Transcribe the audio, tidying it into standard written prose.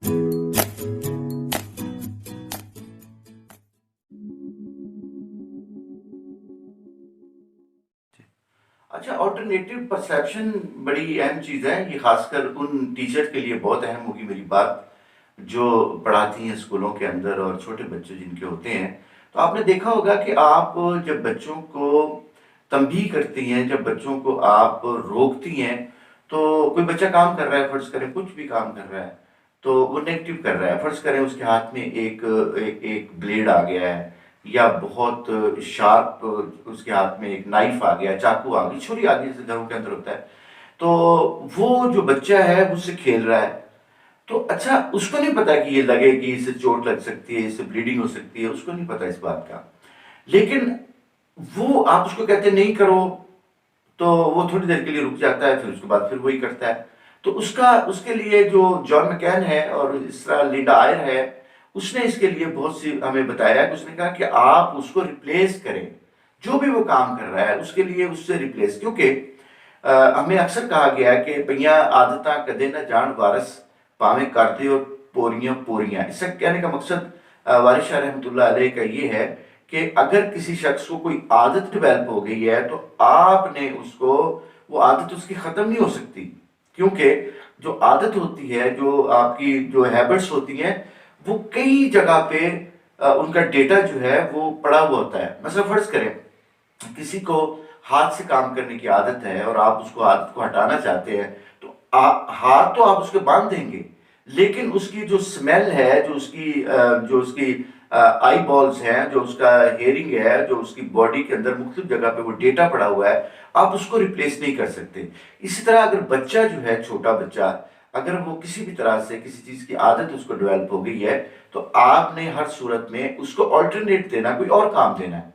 अच्छा, alternative perception बड़ी अहम चीज़ है। ये खासकर उन टीचर के लिए बहुत अहम होगी मेरी बात, जो पढ़ाती हैं स्कूलों के अंदर और छोटे बच्चे जिनके होते हैं। तो आपने देखा होगा कि आप जब बच्चों को तंबीह करती हैं, जब बच्चों को आप रोकती हैं, तो कोई बच्चा काम कर रहा है, फ़र्ज़ करें कुछ भी काम कर रहा है, तो वो नेगेटिव कर रहा है। फ़र्ज़ करें उसके हाथ में एक ब्लेड आ गया है, या बहुत शार्प उसके हाथ में एक नाइफ आ गया, चाकू आ गई, छुरी आ गई, जैसे घरों के अंदर होता है। तो वो जो बच्चा है वो उससे खेल रहा है। तो अच्छा, उसको नहीं पता कि ये लगेगी, इससे चोट लग सकती है, इससे ब्लीडिंग हो सकती है, उसको नहीं पता इस बात का। लेकिन वो आप उसको कहते नहीं करो, तो वो थोड़ी देर के लिए रुक जाता है, फिर उसके बाद फिर वही करता है। तो उसके लिए जो जॉन मैकेन है और इस तरह लिंडा आयर है, उसने इसके लिए बहुत सी हमें बताया कि उसने कहा कि आप उसको रिप्लेस करें, जो भी वो काम कर रहा है उसके लिए उससे रिप्लेस, क्योंकि हमें अक्सर कहा गया है कि भैया आदतां कदे ना जान वारस भावें करते हो पोरियां पोरियां। इससे कहने का मकसद वारिस शाह रहमतुल्लाह अलैह का ये है कि अगर किसी शख्स को कोई आदत डेवलप हो गई है, तो आपने उसको, वो आदत उसकी खत्म नहीं हो सकती, क्योंकि जो आदत होती है, जो आपकी जो हैबिट्स होती हैं, वो कई जगह पे उनका डेटा जो है वो पड़ा हुआ होता है। मतलब फर्ज करें किसी को हाथ से काम करने की आदत है और आप उसको आदत को हटाना चाहते हैं, तो हाथ तो आप उसके बांध देंगे, लेकिन उसकी जो स्मेल है, जो उसकी आई बॉल्स हैं, जो उसका हेयरिंग है, जो उसकी बॉडी के अंदर मुख्तलिफ जगह पे वो डेटा पड़ा हुआ है, आप उसको रिप्लेस नहीं कर सकते। इसी तरह अगर बच्चा जो है, छोटा बच्चा, अगर वो किसी भी तरह से किसी चीज की आदत उसको डेवलप हो गई है, तो आपने हर सूरत में उसको ऑल्टरनेट देना, कोई और काम देना है।